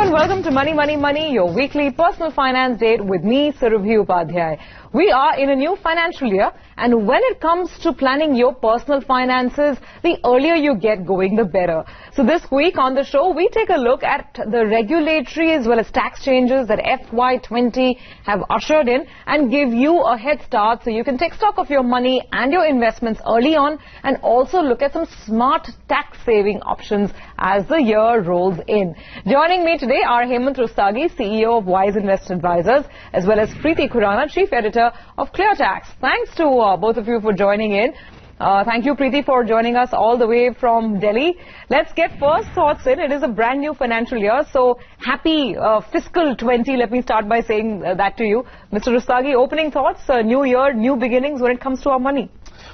and welcome to Money, Money, Money, your weekly personal finance date with me, Surabhi Upadhyay. We are in a new financial year, and when it comes to planning your personal finances, the earlier you get going, the better. So this week on the show, we take a look at the regulatory as well as tax changes that FY20 have ushered in and give you a head start so you can take stock of your money and your investments early on and also look at some smart tax saving options as the year rolls in. Joining me today are Hemant Rustagi, CEO of Wiseinvest Advisors, as well as Preeti Khurana, Chief Editor of Clear Tax. Thanks to both of you for joining in. Thank you, Preeti, for joining us all the way from Delhi. Let's get first thoughts in. It is a brand new financial year, so happy fiscal 20. Let me start by saying that to you. Mr. Rustagi, opening thoughts, new year, new beginnings when it comes to our money.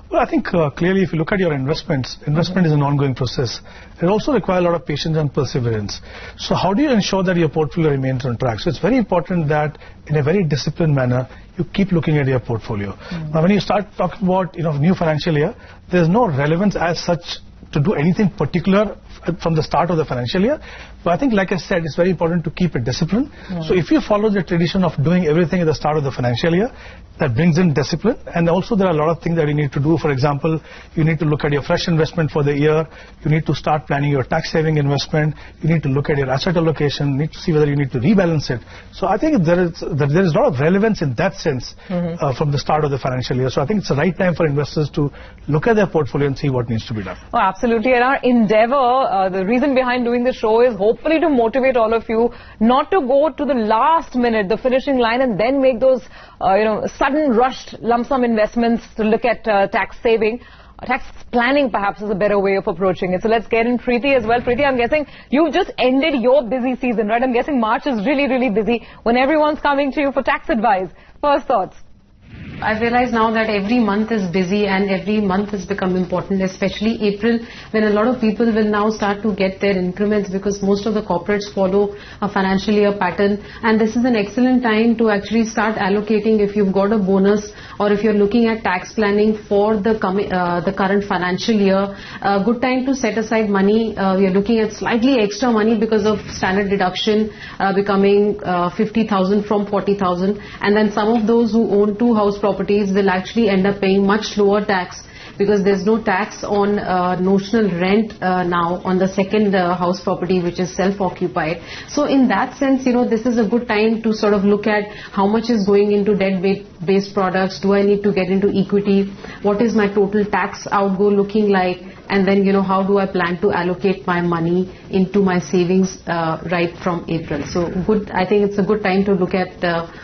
Well, I think clearly if you look at your investment is an ongoing process. It also requires a lot of patience and perseverance. So how do you ensure that your portfolio remains on track? So it's very important that in a very disciplined manner, you keep looking at your portfolio. Now, when you start talking about new financial year, there's no relevance as such to do anything particular from the start of the financial year. But I think, like I said, it's very important to keep it disciplined. So if you follow the tradition of doing everything at the start of the financial year, that brings in discipline. And also there are a lot of things that you need to do. For example, you need to look at your fresh investment for the year. You need to start planning your tax saving investment. You need to look at your asset allocation. You need to see whether you need to rebalance it. So I think there is a lot of relevance in that sense from the start of the financial year. So I think it's the right time for investors to look at their portfolio and see what needs to be done. Oh, absolutely. And our endeavor, the reason behind doing the show is hopefully to motivate all of you not to go to the last minute, the finishing line, and then make those sudden rushed lump sum investments to look at tax saving. Tax planning perhaps is a better way of approaching it. So let's get in Preeti as well. Preeti, I'm guessing you've just ended your busy season, right? I'm guessing March is really, really busy when everyone's coming to you for tax advice. First thoughts? I realize now that every month is busy and every month has become important, especially April, when a lot of people will now start to get their increments because most of the corporates follow a financial year pattern. And this is an excellent time to actually start allocating if you've got a bonus or if you're looking at tax planning for the current financial year. A good time to set aside money. We are looking at slightly extra money because of standard deduction becoming 50,000 from 40,000. And then some of those who own two house properties will actually end up paying much lower tax because there's no tax on notional rent now on the second house property, which is self-occupied. So in that sense, this is a good time to sort of look at how much is going into debt-based products. Do I need to get into equity? What is my total tax outgo looking like? And then, how do I plan to allocate my money into my savings right from April? So I think it's a good time to look at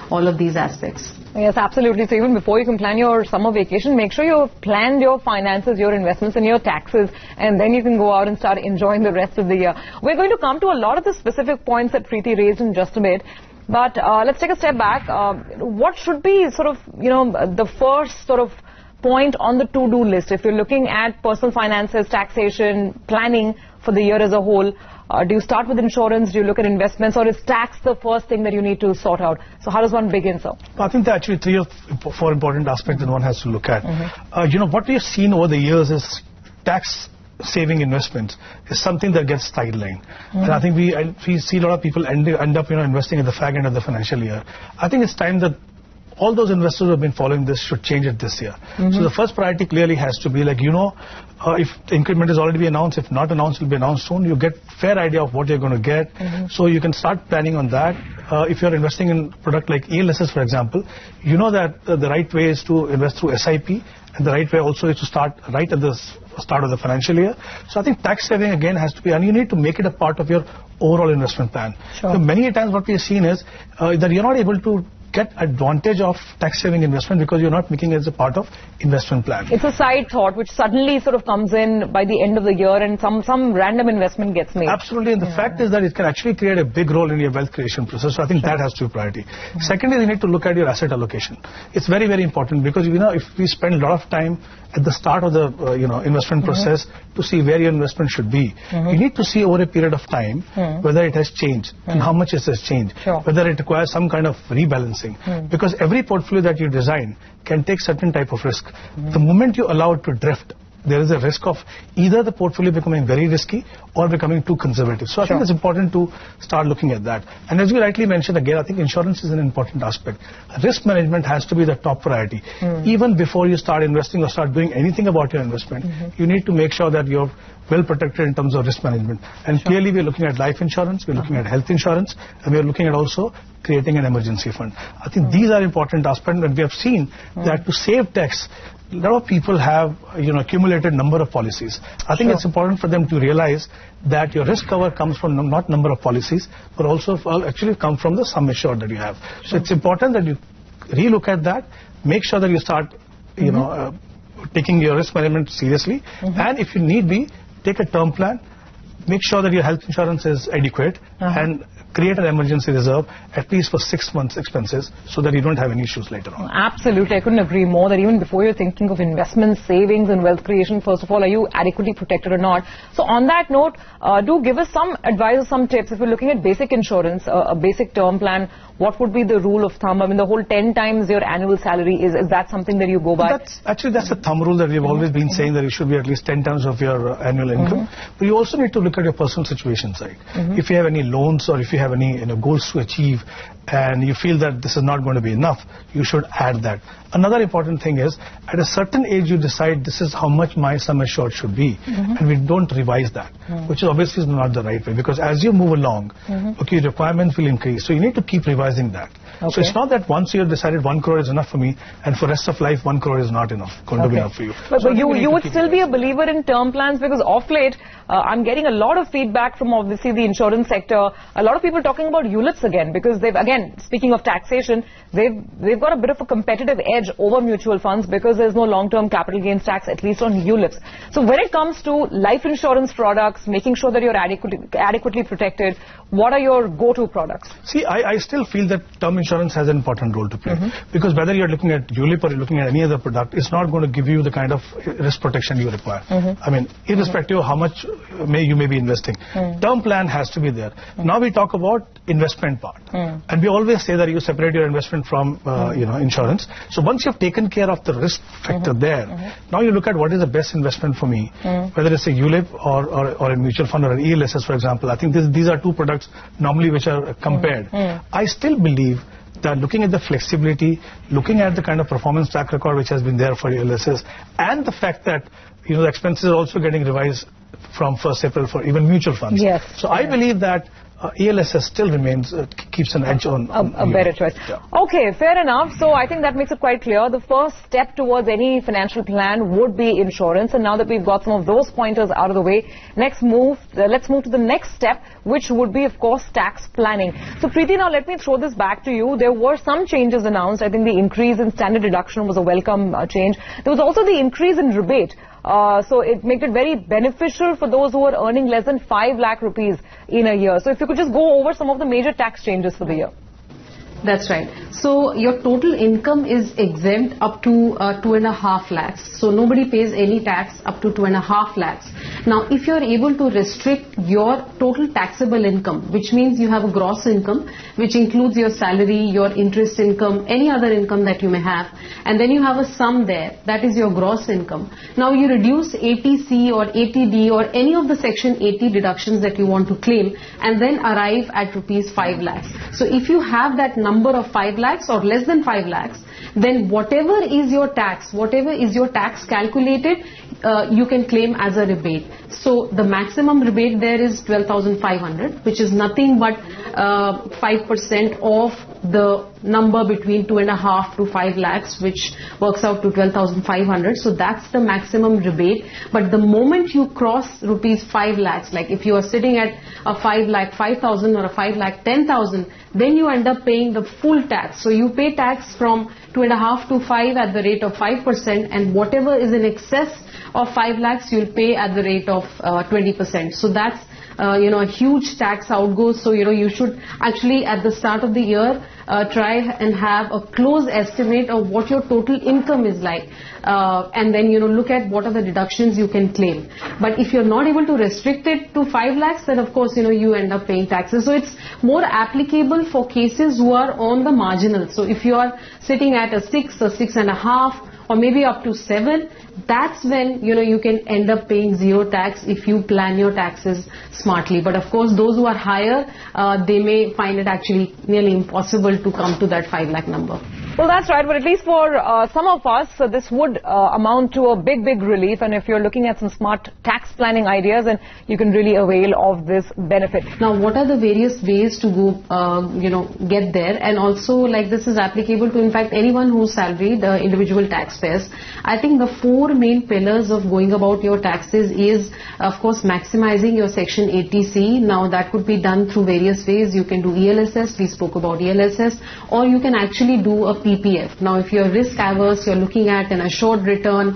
all of these aspects. Yes, absolutely. So even before you can plan your summer vacation, make sure you've planned your finances, your investments and your taxes, and then you can go out and start enjoying the rest of the year. We're going to come to a lot of the specific points that Preeti raised in just a bit. But let's take a step back. What should be sort of, the first sort of point on the to-do list if you're looking at personal finances, taxation, planning for the year as a whole? Do you start with insurance? Do you look at investments? Or is tax the first thing that you need to sort out? So how does one begin, sir? I think there are actually 3 or 4 important aspects that one has to look at. What we have seen over the years is tax saving investments is something that gets sidelined. And I think we see a lot of people end up investing at the fag end of the financial year. I think it's time that all those investors who have been following this should change it this year. So the first priority clearly has to be like, if the increment is already announced, if not announced, it will be announced soon. You get fair idea of what you're going to get. So you can start planning on that. If you're investing in product like ELSS, for example, you know that the right way is to invest through SIP, and the right way also is to start right at the start of the financial year. So I think tax saving again has to be, and you need to make it a part of your overall investment plan. Sure. So many times what we have seen is that you're not able to get advantage of tax saving investment because you're not making it as a part of investment plan. It's a side thought which suddenly sort of comes in by the end of the year and some random investment gets made. Absolutely, and the fact is that it can actually create a big role in your wealth creation process. So I think that has to be priority. Second is you need to look at your asset allocation. It's very, very important because if we spend a lot of time at the start of the investment process to see where your investment should be, you need to see over a period of time whether it has changed and how much it has changed, whether it requires some kind of rebalancing. Because every portfolio that you design can take certain type of risk. The moment you allow it to drift, there is a risk of either the portfolio becoming very risky or becoming too conservative. So I think it's important to start looking at that. And as you rightly mentioned again, I think insurance is an important aspect. Risk management has to be the top priority. Even before you start investing or start doing anything about your investment, you need to make sure that you're well protected in terms of risk management. And clearly we're looking at life insurance, we're looking at health insurance, and we're looking at also creating an emergency fund. I think these are important aspects, and we have seen that to save tax, a lot of people have accumulated number of policies. I think it's important for them to realize that your risk cover comes from not number of policies, but also actually come from the sum assured that you have. So it's important that you relook at that, make sure that you start taking your risk management seriously, and if you need be, take a term plan, make sure that your health insurance is adequate, and create an emergency reserve at least for 6 months expenses so that you don't have any issues later on. Absolutely. I couldn't agree more that even before you're thinking of investments, savings and wealth creation, first of all, are you adequately protected or not? So on that note, do give us some advice or some tips. If you're looking at basic insurance, a basic term plan, what would be the rule of thumb? I mean, the whole 10 times your annual salary, is that something that you go by? That's a thumb rule that we've always been saying, that you should be at least 10 times of your annual income. But you also need to look at your personal situation side. If you have any loans or if you have any goals to achieve and you feel that this is not going to be enough, you should add that. Another important thing is, at a certain age you decide this is how much my sum assured should be, and we don't revise that, which is obviously not the right way, because as you move along, requirements will increase, so you need to keep revising that. So it's not that once you have decided 1 crore is enough for me, and for rest of life 1 crore is not enough, going to be enough for you. But so you would still be a believer in term plans, because off late I'm getting a lot of feedback from obviously the insurance sector. A lot of people talking about ULIPs again, because they've, again, speaking of taxation, they've got a bit of a competitive edge over mutual funds because there's no long-term capital gains tax, at least on ULIPs. So when it comes to life insurance products, making sure that you're adequately protected, what are your go-to products? See, I still feel that term insurance has an important role to play, because whether you're looking at ULIP or you're looking at any other product, it's not going to give you the kind of risk protection you require. I mean, irrespective of how much you may be investing, term plan has to be there. Now we talk about investment part, and we always say that you separate your investment from insurance. So once you've taken care of the risk factor there, now you look at what is the best investment for me, whether it's a ULIP or a mutual fund or an ELSS, for example. I think these are two products normally which are compared. I still believe that looking at the flexibility, looking at the kind of performance track record which has been there for ELSS, and the fact that the expenses are also getting revised from 1st April for even mutual funds. So I believe that ELSS still remains, keeps an edge on a better choice. Okay, fair enough. So I think that makes it quite clear. The first step towards any financial plan would be insurance. And now that we've got some of those pointers out of the way, let's move to the next step, which would be, of course, tax planning. So Preeti, now let me throw this back to you. There were some changes announced. I think the increase in standard deduction was a welcome change. There was also the increase in rebate. So it made it very beneficial for those who are earning less than 5 lakh rupees in a year. So if you could just go over some of the major tax changes for the year. That's right. So your total income is exempt up to 2.5 lakhs. So nobody pays any tax up to 2.5 lakhs. Now, if you are able to restrict your total taxable income, which means you have a gross income, which includes your salary, your interest income, any other income that you may have, and then you have a sum there, that is your gross income. Now you reduce 80C or 80D or any of the section 80 deductions that you want to claim, and then arrive at rupees 5 lakhs. So if you have that number of 5 lakhs or less than 5 lakhs, then whatever is your tax calculated, you can claim as a rebate. So the maximum rebate there is 12,500, which is nothing but 5% of the number between 2.5 to 5 lakhs, which works out to 12,500. So that's the maximum rebate. But the moment you cross rupees 5 lakhs, like if you are sitting at a 5 lakh 5,000 or a 5 lakh 10,000, then you end up paying the full tax. So you pay tax from 2.5 to 5 at the rate of 5%, and whatever is in excess of 5 lakhs you'll pay at the rate of 20%. So that's a huge tax outgo. So you should actually at the start of the year try and have a close estimate of what your total income is like, and then look at what are the deductions you can claim. But if you're not able to restrict it to 5 lakhs, then of course you end up paying taxes. So it's more applicable for cases who are on the marginal. So if you are sitting at a 6 or 6.5 or maybe up to 7, that's when, you can end up paying zero tax if you plan your taxes smartly. But of course, those who are higher, they may find it actually nearly impossible to come to that 5 lakh number. Well, that's right, but at least for some of us, this would amount to a big relief. And if you're looking at some smart tax planning ideas, then you can really avail of this benefit. Now, what are the various ways to go, get there? And also, like, this is applicable to, in fact, anyone who's salaried, individual taxpayers. I think the 4 main pillars of going about your taxes is, of course, maximizing your Section 80C. Now, that could be done through various ways. You can do ELSS, we spoke about ELSS, or you can actually do a PPF. Now, if you're risk averse, you're looking at an assured return,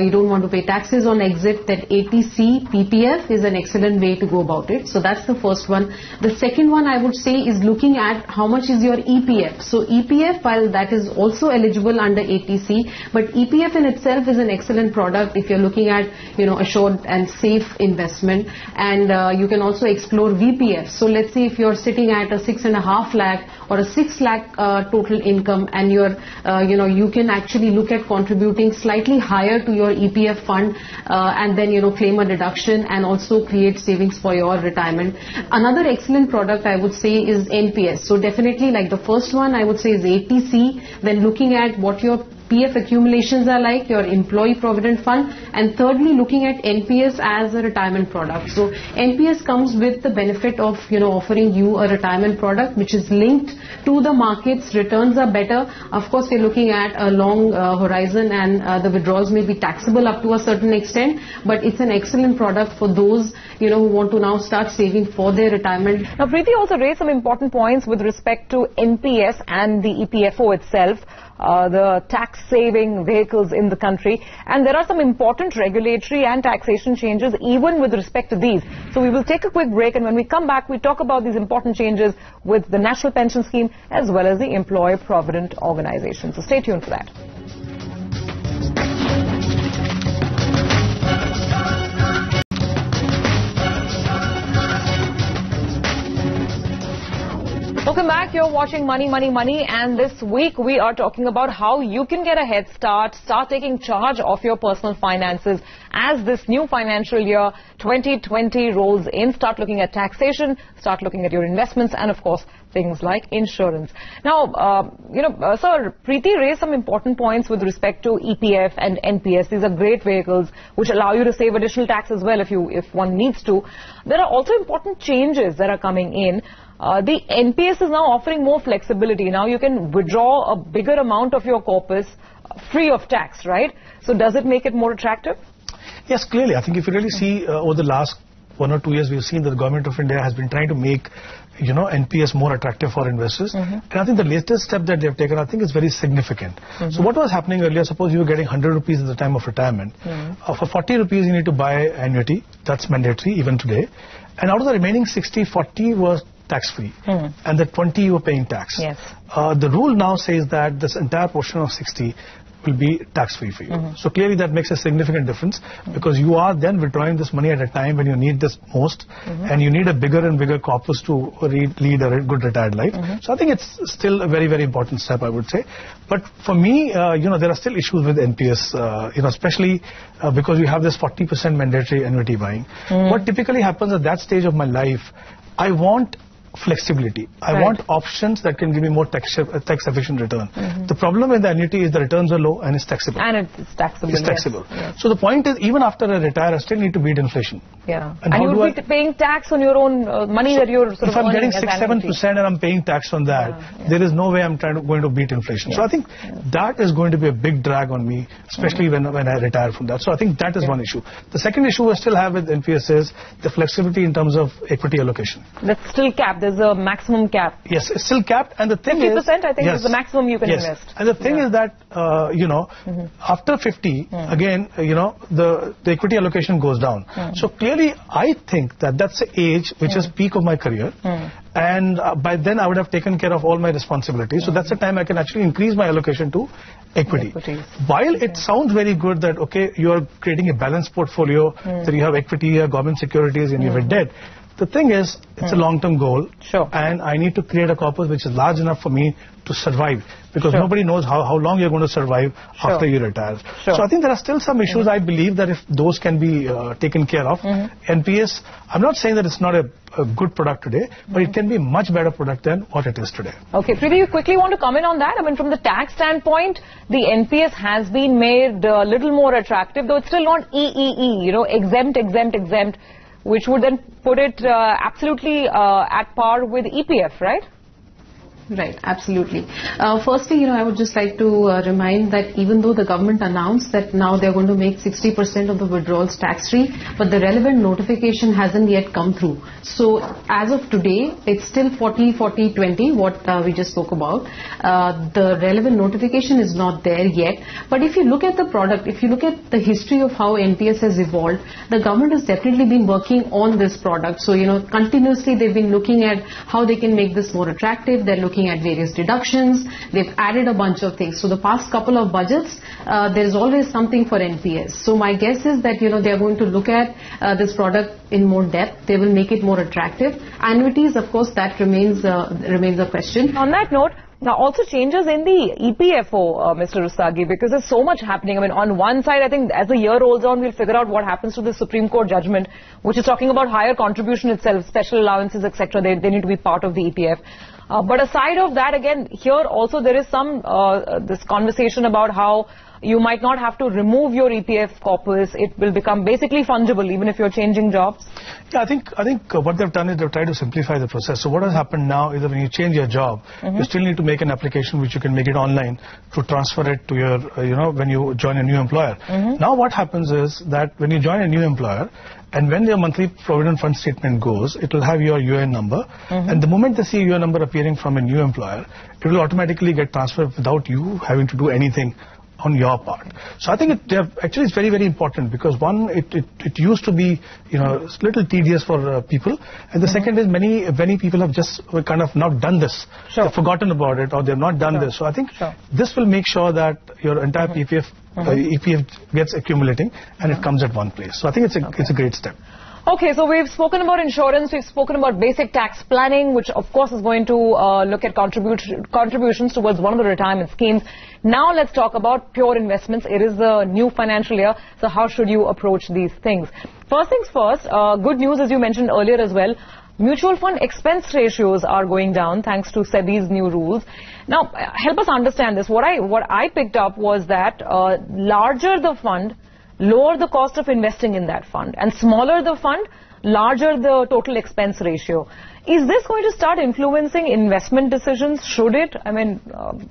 you don't want to pay taxes on exit, that 80C PPF is an excellent way to go about it. So that's the first one. The second one I would say is looking at how much is your EPF. So EPF, while that is also eligible under 80C, but EPF in itself is an excellent product if you're looking at, assured and safe investment. And you can also explore VPF. So let's say if you're sitting at a 6.5 lakh or a 6 lakh total income, and you're, you can actually look at contributing slightly higher to your EPF fund, and then, claim a deduction and also create savings for your retirement. Another excellent product I would say is NPS. So definitely, like the first one I would say is 80C, then looking at what your PF accumulations are like, your employee provident fund, and thirdly looking at NPS as a retirement product. So NPS comes with the benefit of offering you a retirement product which is linked to the markets. Returns are better. Of course, we're looking at a long horizon, and the withdrawals may be taxable up to a certain extent, but it's an excellent product for those who want to now start saving for their retirement. Now, Preeti also raised some important points with respect to NPS and the EPFO itself, the tax-saving vehicles in the country, and there are some important regulatory and taxation changes even with respect to these. So we will take a quick break, and when we come back, we talk about these important changes with the National Pension Scheme as well as the Employee Provident Organization. So stay tuned for that. Welcome back. You're watching Money, Money, Money, and this week we are talking about how you can get a head start, start taking charge of your personal finances as this new financial year 2020 rolls in. Start looking at taxation, start looking at your investments, and of course things like insurance. Now, Sir, Preeti raised some important points with respect to EPF and NPS. These are great vehicles which allow you to save additional tax as well if one needs to. There are also important changes that are coming in. The NPS is now offering more flexibility. Now you can withdraw a bigger amount of your corpus free of tax, right? So does it make it more attractive? Yes, clearly. I think if you really see over the last 1 or 2 years, we've seen that the government of India has been trying to make, NPS more attractive for investors. And I think the latest step that they've taken, I think, is very significant. So what was happening earlier, suppose you were getting 100 rupees at the time of retirement. For 40 rupees, you need to buy annuity. That's mandatory even today. And out of the remaining 60, 40 was tax-free, and the 20 you were paying tax. Yes. The rule now says that this entire portion of 60 will be tax-free for you. So clearly that makes a significant difference, because you are then withdrawing this money at a time when you need this most, and you need a bigger and bigger corpus to lead a good retired life. So I think it's still a very, very important step, I would say. But for me, there are still issues with NPS, especially because you have this 40% mandatory annuity buying. What typically happens at that stage of my life, I want flexibility. I want options that can give me more tax-efficient return. The problem with the annuity is the returns are low and it's taxable. And it's taxable. It's taxable. Yes. So the point is, even after I retire, I still need to beat inflation. Yeah. And you'll be paying tax on your own money that you're sort of earning. If I'm getting 6-7% and I'm paying tax on that, there is no way I'm going to beat inflation. So I think that is going to be a big drag on me, especially when I retire from that. So I think that is one issue. The second issue I still have with NPS is the flexibility in terms of equity allocation. That's still capped. There's a maximum cap. Yes, it's still capped, and the thing 50% is, I think, is the maximum you can invest. And the thing is that after 50, again, the equity allocation goes down. So clearly, I think that that's the age which is peak of my career, and by then I would have taken care of all my responsibilities. So that's the time I can actually increase my allocation to equity. While it sounds very good that you are creating a balanced portfolio, that you have equity, you have government securities, and you have a debt. The thing is, it's a long-term goal. Sure. And I need to create a corpus which is large enough for me to survive. Because nobody knows how long you're going to survive after you retire. Sure. So I think there are still some issues. I believe that if those can be taken care of, NPS, I'm not saying that it's not a good product today, but it can be a much better product than what it is today. Okay, Preeti, you quickly want to comment on that? I mean, from the tax standpoint, the NPS has been made a little more attractive, though it's still not EEE, exempt, which would then put it absolutely at par with EPF, right? Right, absolutely. Firstly, I would just like to remind that even though the government announced that now they're going to make 60% of the withdrawals tax-free, but the relevant notification hasn't yet come through. So as of today, it's still 40-40-20, what we just spoke about. The relevant notification is not there yet. But if you look at the product, if you look at the history of how NPS has evolved, the government has definitely been working on this product. So, continuously they've been looking at how they can make this more attractive. They're looking at various deductions. They've added a bunch of things. So the past couple of budgets, there's always something for NPS. So my guess is that, they're going to look at this product in more depth. They will make it more attractive. Annuities, of course, that remains a question. On that note, now also changes in the EPFO, Mr. Rustagi, because there's so much happening. I mean, on one side, I think as the year rolls on, we'll figure out what happens to the Supreme Court judgment, which is talking about higher contribution itself, special allowances, etc. They need to be part of the EPF. But aside of that, again, here also there is some this conversation about how you might not have to remove your EPF corpus. It will become basically fungible even if you're changing jobs. Yeah, I think what they've done is they've tried to simplify the process. So what has happened now is that when you change your job, you still need to make an application which you can make it online to transfer it to your, when you join a new employer. Now what happens is that when you join a new employer, and when your monthly provident fund statement goes, it will have your UN number. And the moment they see your number appearing from a new employer, it will automatically get transferred without you having to do anything on your part. So I think actually it's very, very important because one, it used to be, a little tedious for people. And the second is many people have just kind of not done this. They've forgotten about it or they've not done this. So I think this will make sure that your entire EPF gets accumulating and it comes at one place. So I think it's a great step. Okay, so we've spoken about insurance, we've spoken about basic tax planning, which of course is going to look at contributions towards one of the retirement schemes. Now let's talk about pure investments. It is the new financial year, so how should you approach these things? First things first, good news as you mentioned earlier as well, mutual fund expense ratios are going down thanks to SEBI's new rules. Now, help us understand this. What I picked up was that larger the fund, lower the cost of investing in that fund, and smaller the fund, larger the total expense ratio. Is this going to start influencing investment decisions? Should it? I mean,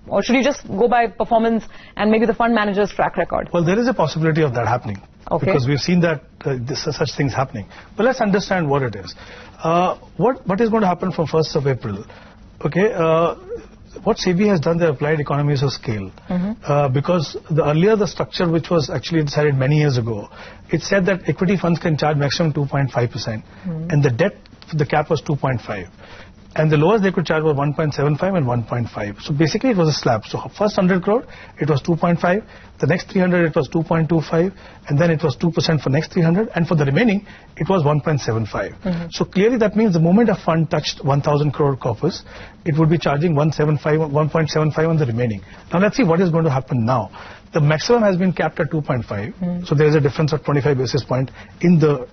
or should you just go by performance and maybe the fund manager's track record? Well, there is a possibility of that happening. Okay. Because we've seen that such things happening. But let's understand what it is. What is going to happen from 1st of April? Okay. What SEBI has done, they applied economies of scale. Because earlier the structure which was actually decided many years ago, it said that equity funds can charge maximum 2.5% and the cap was 2.5. And the lowest they could charge was 1.75 and 1.5. So basically it was a slab. So first 100 crore, it was 2.5. The next 300, it was 2.25. And then it was 2% for next 300. And for the remaining, it was 1.75. So clearly that means the moment a fund touched 1,000 crore corpus, it would be charging 1.75 on the remaining. Now let's see what is going to happen now. The maximum has been capped at 2.5. So there is a difference of 25 basis points in the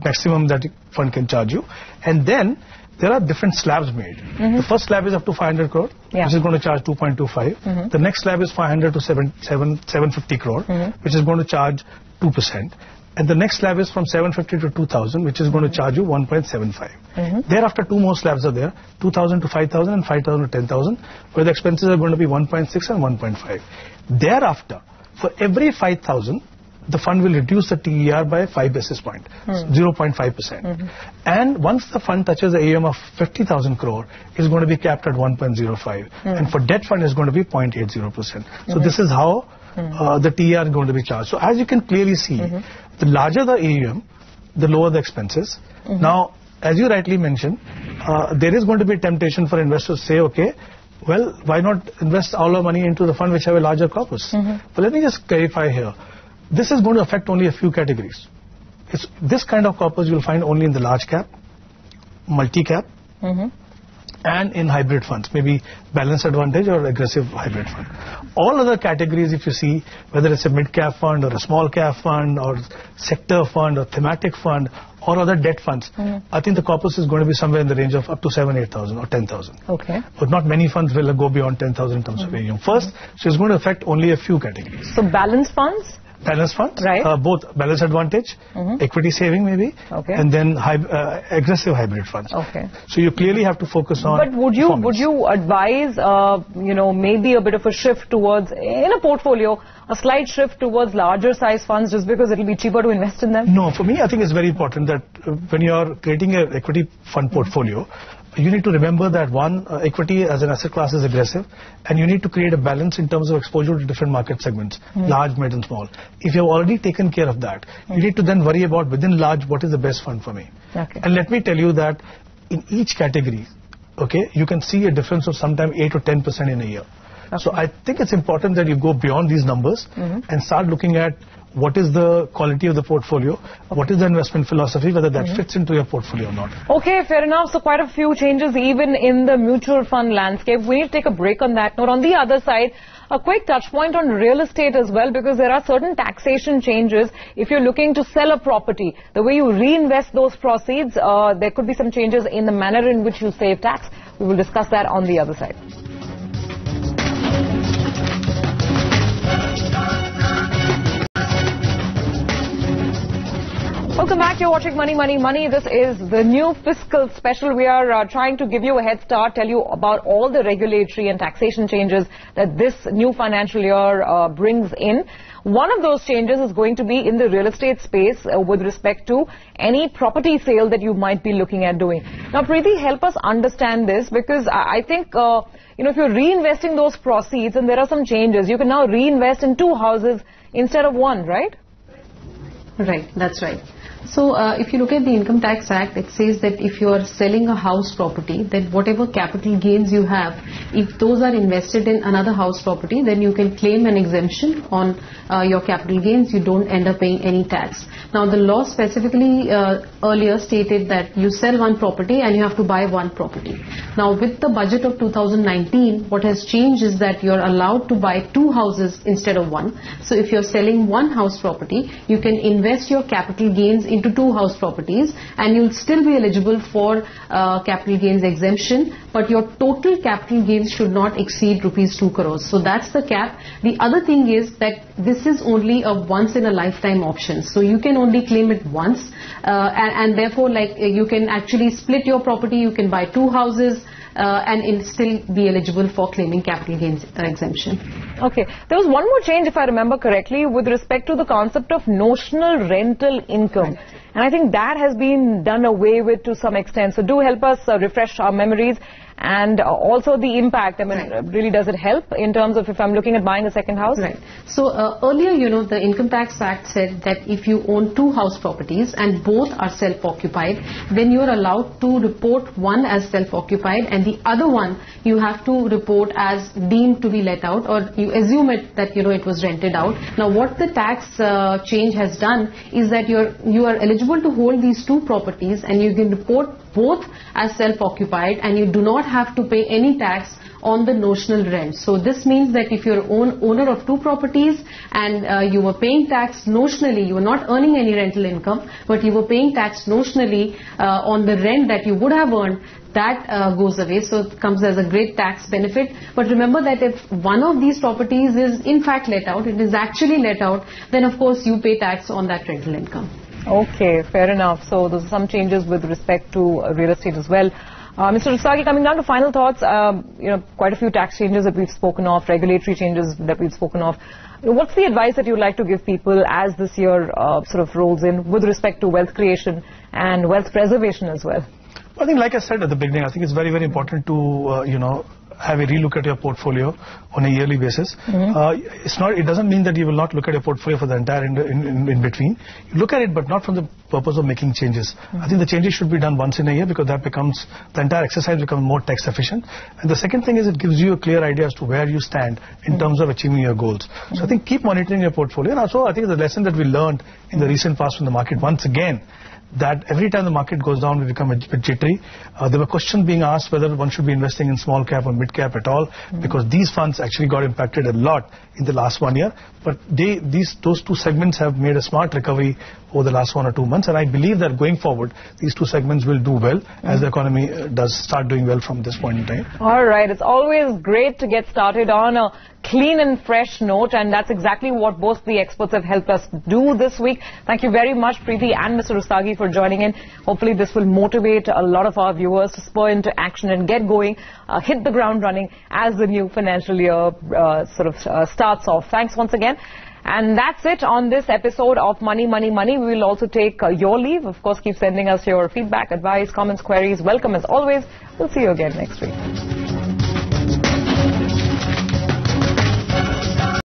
maximum that fund can charge you. And then there are different slabs made. The first slab is up to 500 crore, which is going to charge 2.25. The next slab is 500 to 750 crore, which is going to charge 2%. And the next slab is from 750 to 2,000, which is going to charge you 1.75. Thereafter, two more slabs are there, 2,000 to 5,000 and 5,000 to 10,000, where the expenses are going to be 1.6 and 1.5. Thereafter, for every 5,000, the fund will reduce the TER by 5 basis points, 0.5%. And once the fund touches the AUM of 50,000 crore, it's going to be capped at 1.05. And for debt fund, it's going to be 0.80%. So this is how the TER is going to be charged. So as you can clearly see, the larger the AUM, the lower the expenses. Now, as you rightly mentioned, there is going to be temptation for investors to say, okay, well, why not invest all our money into the fund which have a larger corpus? But let me just clarify here. This is going to affect only a few categories. This kind of corpus you'll find only in the large cap, multi-cap, and in hybrid funds, maybe balanced advantage or aggressive hybrid fund. All other categories, if you see, whether it's a mid-cap fund or a small-cap fund or sector fund or thematic fund or other debt funds, I think the corpus is going to be somewhere in the range of up to 7,000, 8,000 or 10,000. Okay. But not many funds will go beyond 10,000 in terms of AUM. First, so it's going to affect only a few categories. So balanced funds? Balanced funds, right. Both balanced advantage, equity saving maybe, and then aggressive hybrid funds. Okay. So you clearly have to focus on. But would you advise, maybe a bit of a shift towards, in a portfolio, a slight shift towards larger size funds just because it will be cheaper to invest in them? No, for me, I think it's very important that when you are creating an equity fund portfolio, you need to remember that one, equity as an asset class is aggressive, and you need to create a balance in terms of exposure to different market segments, large, mid and small. If you have already taken care of that, you need to then worry about within large, what is the best fund for me. Okay. And let me tell you that in each category, okay, you can see a difference of sometimes 8 or 10% in a year. Okay. So I think it's important that you go beyond these numbers and start looking at what is the quality of the portfolio, what is the investment philosophy, whether that fits into your portfolio or not. Okay, fair enough. So quite a few changes even in the mutual fund landscape. We need to take a break on that note. On the other side, a quick touch point on real estate as well, because there are certain taxation changes. If you're looking to sell a property, the way you reinvest those proceeds, there could be some changes in the manner in which you save tax. We will discuss that on the other side. Welcome back. You're watching Money, Money, Money. This is the new fiscal special. We are trying to give you a head start, tell you about all the regulatory and taxation changes that this new financial year brings in. One of those changes is going to be in the real estate space with respect to any property sale that you might be looking at doing. Now, Preeti, help us understand this, because I think, if you're reinvesting those proceeds and there are some changes, you can now reinvest in 2 houses instead of 1, right? Right, that's right. So if you look at the Income Tax Act, it says that if you are selling a house property, then whatever capital gains you have, if those are invested in another house property, then you can claim an exemption on your capital gains. You don't end up paying any tax. Now the law specifically earlier stated that you sell one property and you have to buy one property. Now with the budget of 2019, what has changed is that you're allowed to buy 2 houses instead of 1. So if you're selling one house property, you can invest your capital gains into 2 house properties and you'll still be eligible for capital gains exemption, but your total capital gains should not exceed rupees 2 crores. So that's the cap. The other thing is that this is only a once in a lifetime option. So you can only claim it once and therefore you can actually split your property, you can buy 2 houses and still be eligible for claiming capital gains exemption. Okay. There was one more change, if I remember correctly, with respect to the concept of notional rental income. Right. And I think that has been done away with to some extent. So do help us refresh our memories. And also the impact, really does it help in terms of if I'm looking at buying a second house? Right. So earlier, the Income Tax Act said that if you own 2 house properties and both are self-occupied, then you're allowed to report one as self-occupied and the other one you have to report as deemed to be let out, or you assume it that, it was rented out. Now what the tax change has done is that you are eligible to hold these 2 properties and you can report both as self-occupied and you do not have to pay any tax on the notional rent. So this means that if you're owner of 2 properties and you were paying tax notionally, you were not earning any rental income, but you were paying tax notionally on the rent that you would have earned, that goes away. So it comes as a great tax benefit. But remember that if one of these properties is in fact let out, it is actually let out, then of course you pay tax on that rental income. Okay, fair enough. So those are some changes with respect to real estate as well. Mr. Rustagi, coming down to final thoughts, quite a few tax changes that we've spoken of, regulatory changes that we've spoken of. What's the advice that you'd like to give people as this year sort of rolls in with respect to wealth creation and wealth preservation as well? I think, like I said at the beginning, I think it's very, very important to, have a relook at your portfolio on a yearly basis. It doesn't mean that you will not look at your portfolio for the entire in between. You look at it, but not from the purpose of making changes. I think the changes should be done once in a year, because the entire exercise becomes more tax efficient. And the second thing is it gives you a clear idea as to where you stand in terms of achieving your goals. So I think keep monitoring your portfolio. And also I think the lesson that we learned in the recent past from the market once again, that every time the market goes down, we become a bit jittery. There were questions being asked whether one should be investing in small cap or mid cap at all, because these funds actually got impacted a lot in the last 1 year. But those two segments have made a smart recovery over the last 1 or 2 months, and I believe that going forward, these two segments will do well as the economy does start doing well from this point in time. All right, it's always great to get started on a clean and fresh note, and that's exactly what both the experts have helped us do this week. Thank you very much, Preeti and Mr. Rustagi, for joining in. Hopefully this will motivate a lot of our viewers to spur into action and get going, hit the ground running as the new financial year starts off. Thanks once again. And that's it on this episode of Money, Money, Money. We will also take your leave. Of course, keep sending us your feedback, advice, comments, queries. Welcome as always. We'll see you again next week.